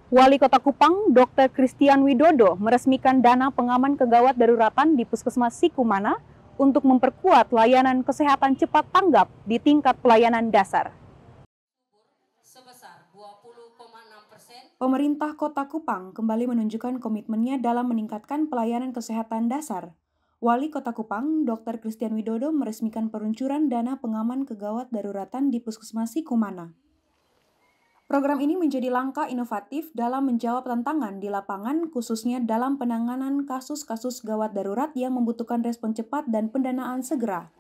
Wali Kota Kupang, Dr. Christian Widodo, meresmikan dana pengaman kegawat daruratan di Puskesmas Sikumana untuk memperkuat layanan kesehatan cepat tanggap di tingkat pelayanan dasar. Pemerintah Kota Kupang kembali menunjukkan komitmennya dalam meningkatkan pelayanan kesehatan dasar. Wali Kota Kupang, Dr. Christian Widodo, meresmikan peluncuran dana pengaman kegawat daruratan di Puskesmas Sikumana. Program ini menjadi langkah inovatif dalam menjawab tantangan di lapangan, khususnya dalam penanganan kasus-kasus gawat darurat yang membutuhkan respon cepat dan pendanaan segera.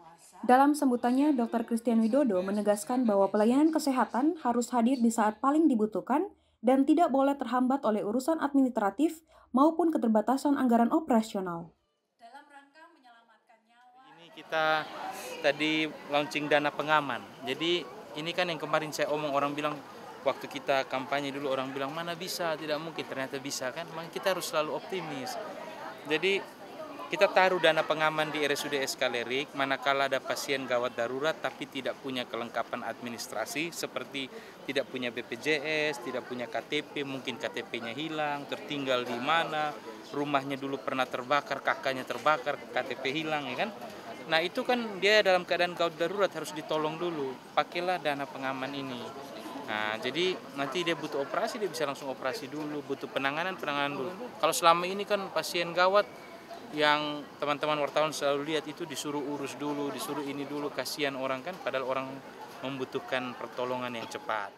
Dalam sambutannya, Dr. Christian Widodo menegaskan bahwa pelayanan kesehatan harus hadir di saat paling dibutuhkan dan tidak boleh terhambat oleh urusan administratif maupun keterbatasan anggaran operasional. Dalam rangka menyelamatkan nyawa. Ini kita tadi launching dana pengaman. Jadi ini kan yang kemarin saya omong, orang bilang waktu kita kampanye dulu orang bilang mana bisa, tidak mungkin, ternyata bisa kan. Memang kita harus selalu optimis. Jadi kita taruh dana pengaman di RSUD Eskalerik manakala ada pasien gawat darurat tapi tidak punya kelengkapan administrasi seperti tidak punya BPJS, tidak punya KTP, mungkin KTP-nya hilang, tertinggal di mana, rumahnya dulu pernah terbakar, kakaknya terbakar, KTP hilang, ya kan. Nah itu kan dia dalam keadaan gawat darurat harus ditolong dulu, pakailah dana pengaman ini. Nah, jadi nanti dia butuh operasi, dia bisa langsung operasi dulu, butuh penanganan dulu. Kalau selama ini kan pasien gawat yang teman-teman wartawan selalu lihat itu disuruh urus dulu, disuruh ini dulu, kasihan orang kan, padahal orang membutuhkan pertolongan yang cepat.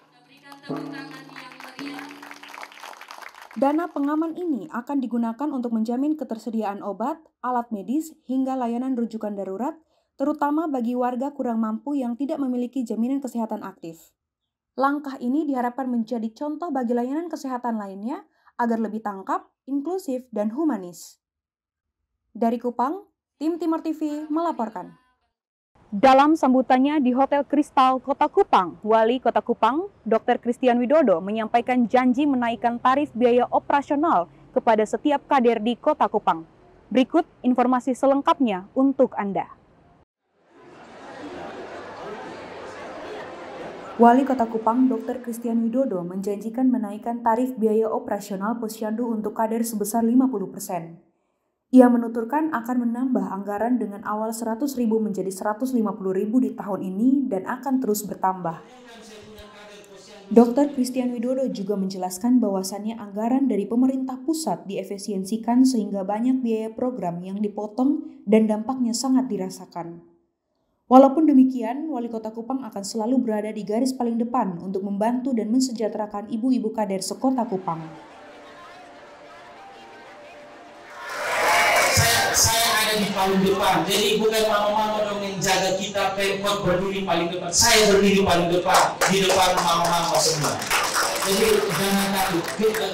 Dana pengaman ini akan digunakan untuk menjamin ketersediaan obat, alat medis, hingga layanan rujukan darurat, terutama bagi warga kurang mampu yang tidak memiliki jaminan kesehatan aktif. Langkah ini diharapkan menjadi contoh bagi layanan kesehatan lainnya agar lebih tangkap, inklusif, dan humanis. Dari Kupang, tim Timur TV melaporkan. Dalam sambutannya di Hotel Kristal Kota Kupang, Wali Kota Kupang, Dr. Christian Widodo menyampaikan janji menaikkan tarif biaya operasional kepada setiap kader di Kota Kupang. Berikut informasi selengkapnya untuk Anda. Wali Kota Kupang, Dr. Christian Widodo menjanjikan menaikkan tarif biaya operasional Posyandu untuk kader sebesar 50%. Ia menuturkan akan menambah anggaran dengan awal 100.000 menjadi 150.000 di tahun ini dan akan terus bertambah. Dr. Christian Widodo juga menjelaskan bahwasannya anggaran dari pemerintah pusat diefisiensikan sehingga banyak biaya program yang dipotong dan dampaknya sangat dirasakan. Walaupun demikian, Wali Kota Kupang akan selalu berada di garis paling depan untuk membantu dan mensejahterakan ibu-ibu kader sekota Kupang. Saya ada di paling depan, jadi bukan mama-mama dong yang jaga kita, Pemkot berdiri paling depan. Saya berdiri paling depan, di depan mama-mama semua. Jadi jangan takut,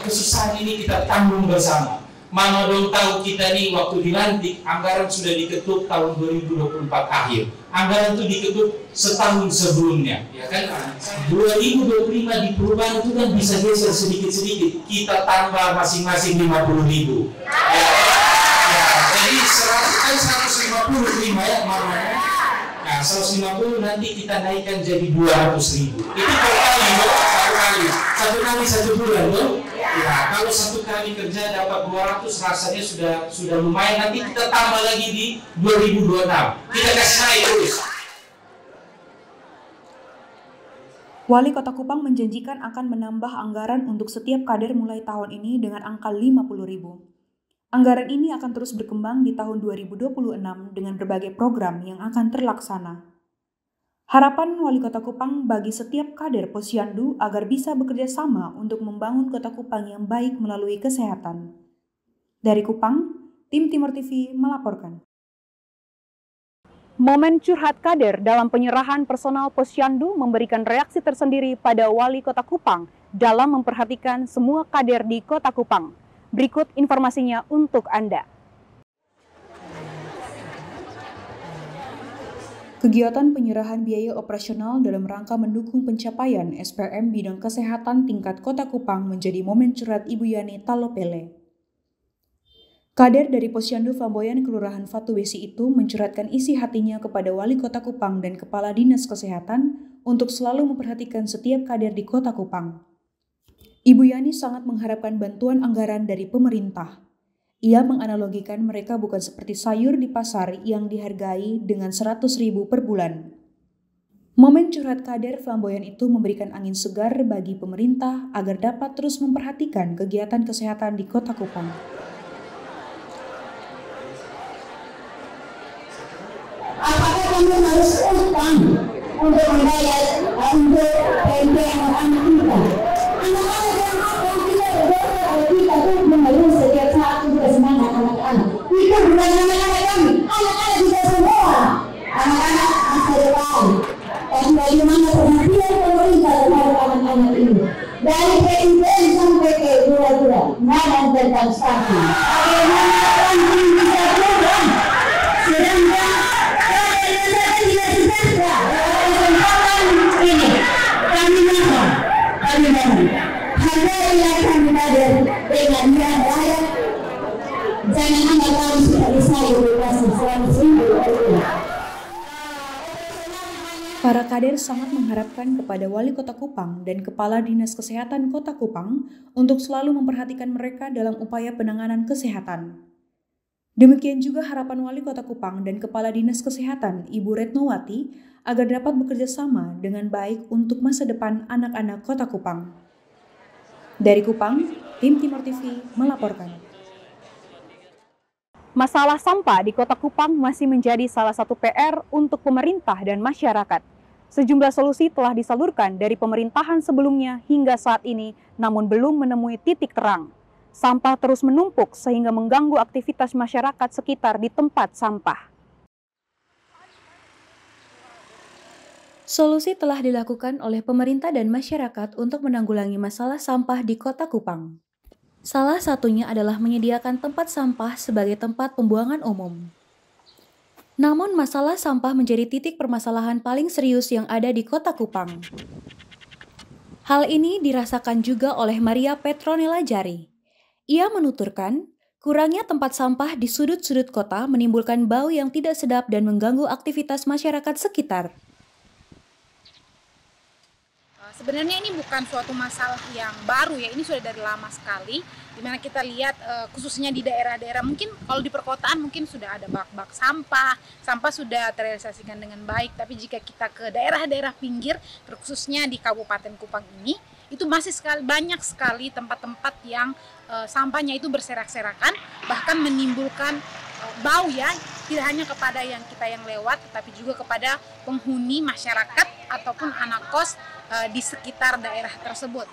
kesusahan ini kita tanggung bersama. Mana dong tahu kita nih waktu dilantik anggaran sudah diketuk tahun 2024 akhir. Anggaran itu diketuk setahun sebelumnya, ya kan? 2025 di perubahan itu kan bisa geser sedikit-sedikit. Kita tambah masing-masing 50.000. Ya, jadi 150 ya mamanya. Nah, 150 nanti kita naikkan jadi 200.000. Itu per kali, satu kali 1 bulan, loh. Ya, kalau 1 kali kerja dapat 200 rasanya sudah lumayan. Nanti kita tambah lagi di 2026. Kita kasih naik terus. Wali Kota Kupang menjanjikan akan menambah anggaran untuk setiap kader mulai tahun ini dengan angka 50.000. Anggaran ini akan terus berkembang di tahun 2026 dengan berbagai program yang akan terlaksana. Harapan Wali Kota Kupang bagi setiap kader Posyandu agar bisa bekerja sama untuk membangun Kota Kupang yang baik melalui kesehatan. Dari Kupang, tim Timur TV melaporkan. Momen curhat kader dalam penyerahan personal Posyandu memberikan reaksi tersendiri pada Wali Kota Kupang dalam memperhatikan semua kader di Kota Kupang. Berikut informasinya untuk Anda. Kegiatan penyerahan biaya operasional dalam rangka mendukung pencapaian SPM bidang kesehatan tingkat Kota Kupang menjadi momen curhat Ibu Yani Talopele. Kader dari Posyandu Flamboyan Kelurahan Fatu Besi itu mencurhatkan isi hatinya kepada Wali Kota Kupang dan Kepala Dinas Kesehatan untuk selalu memperhatikan setiap kader di Kota Kupang. Ibu Yani sangat mengharapkan bantuan anggaran dari pemerintah. Ia menganalogikan mereka bukan seperti sayur di pasar yang dihargai dengan 100.000 per bulan. Momen curhat kader flamboyan itu memberikan angin segar bagi pemerintah agar dapat terus memperhatikan kegiatan kesehatan di Kota Kupang. Apakah kamu harus utang untuk membayar untuk PNP anak-anak kita? Anak-anak yang akan kita berdoa kita tuh mengeluh setiap saat juga semangat anak-anak. Itu bukan anak-anak kami, anak-anak kita semua. Anak-anak masa depan. Dan bagaimana perhatian pemerintah terhadap anak-anak ini. Dari PNP sampai ke gula-gula, mana tentang stasi. Bagaimana ranting bisa program, sedangkan ini kami mohon hargailah kami kader dengan murah rakyat. Jangan hanya kami sudah bisa bebas selama seminggu. Para kader sangat mengharapkan kepada Wali Kota Kupang dan Kepala Dinas Kesehatan Kota Kupang untuk selalu memperhatikan mereka dalam upaya penanganan kesehatan. Demikian juga harapan Wali Kota Kupang dan Kepala Dinas Kesehatan Ibu Retnowati agar dapat bekerja sama dengan baik untuk masa depan anak-anak Kota Kupang. Dari Kupang, tim Timur TV melaporkan. Masalah sampah di Kota Kupang masih menjadi salah satu PR untuk pemerintah dan masyarakat. Sejumlah solusi telah disalurkan dari pemerintahan sebelumnya hingga saat ini, namun belum menemui titik terang. Sampah terus menumpuk sehingga mengganggu aktivitas masyarakat sekitar di tempat sampah. Solusi telah dilakukan oleh pemerintah dan masyarakat untuk menanggulangi masalah sampah di Kota Kupang. Salah satunya adalah menyediakan tempat sampah sebagai tempat pembuangan umum. Namun masalah sampah menjadi titik permasalahan paling serius yang ada di Kota Kupang. Hal ini dirasakan juga oleh Maria Petronella Jari. Ia menuturkan, kurangnya tempat sampah di sudut-sudut kota menimbulkan bau yang tidak sedap dan mengganggu aktivitas masyarakat sekitar. Sebenarnya ini bukan suatu masalah yang baru ya, ini sudah dari lama sekali, dimana kita lihat khususnya di daerah-daerah, mungkin kalau di perkotaan mungkin sudah ada bak-bak sampah sudah terrealisasikan dengan baik, tapi jika kita ke daerah-daerah pinggir, khususnya di Kabupaten Kupang ini, itu masih banyak sekali tempat-tempat yang sampahnya itu berserak-serakan, bahkan menimbulkan bau ya, tidak hanya kepada kita yang lewat, tetapi juga kepada penghuni masyarakat ataupun anak kos di sekitar daerah tersebut.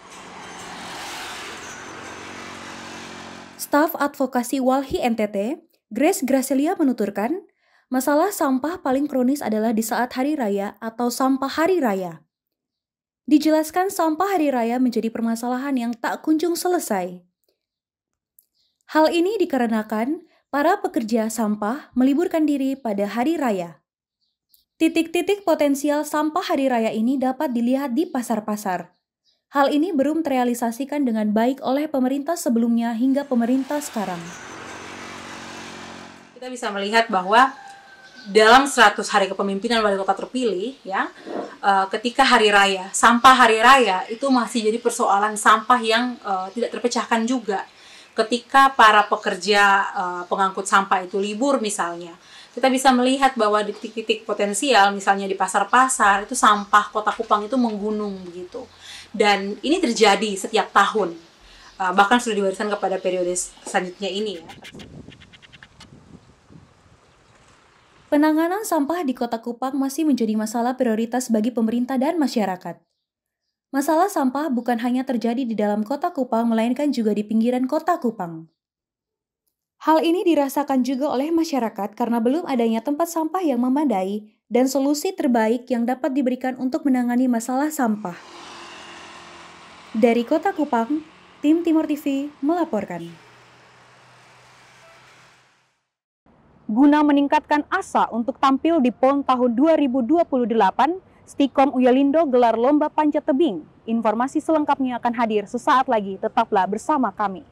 Staf Advokasi Walhi NTT, Grace Gracelia menuturkan, masalah sampah paling kronis adalah di saat hari raya atau sampah hari raya. Dijelaskan sampah hari raya menjadi permasalahan yang tak kunjung selesai. Hal ini dikarenakan para pekerja sampah meliburkan diri pada hari raya. Titik-titik potensial sampah hari raya ini dapat dilihat di pasar-pasar. Hal ini belum terrealisasikan dengan baik oleh pemerintah sebelumnya hingga pemerintah sekarang. Kita bisa melihat bahwa dalam 100 hari kepemimpinan wali kota terpilih, ya, ketika hari raya, sampah hari raya itu masih jadi persoalan sampah yang tidak terpecahkan juga. Ketika para pekerja pengangkut sampah itu libur misalnya, kita bisa melihat bahwa di titik-titik potensial, misalnya di pasar-pasar, itu sampah Kota Kupang itu menggunung begitu. Dan ini terjadi setiap tahun, bahkan sudah diwariskan kepada periode selanjutnya ini. Ya. Penanganan sampah di Kota Kupang masih menjadi masalah prioritas bagi pemerintah dan masyarakat. Masalah sampah bukan hanya terjadi di dalam Kota Kupang, melainkan juga di pinggiran Kota Kupang. Hal ini dirasakan juga oleh masyarakat karena belum adanya tempat sampah yang memadai dan solusi terbaik yang dapat diberikan untuk menangani masalah sampah. Dari Kota Kupang, tim Timur TV melaporkan. Guna meningkatkan asa untuk tampil di PON tahun 2028, Stikom Uyalindo gelar lomba panjat tebing. Informasi selengkapnya akan hadir sesaat lagi, tetaplah bersama kami.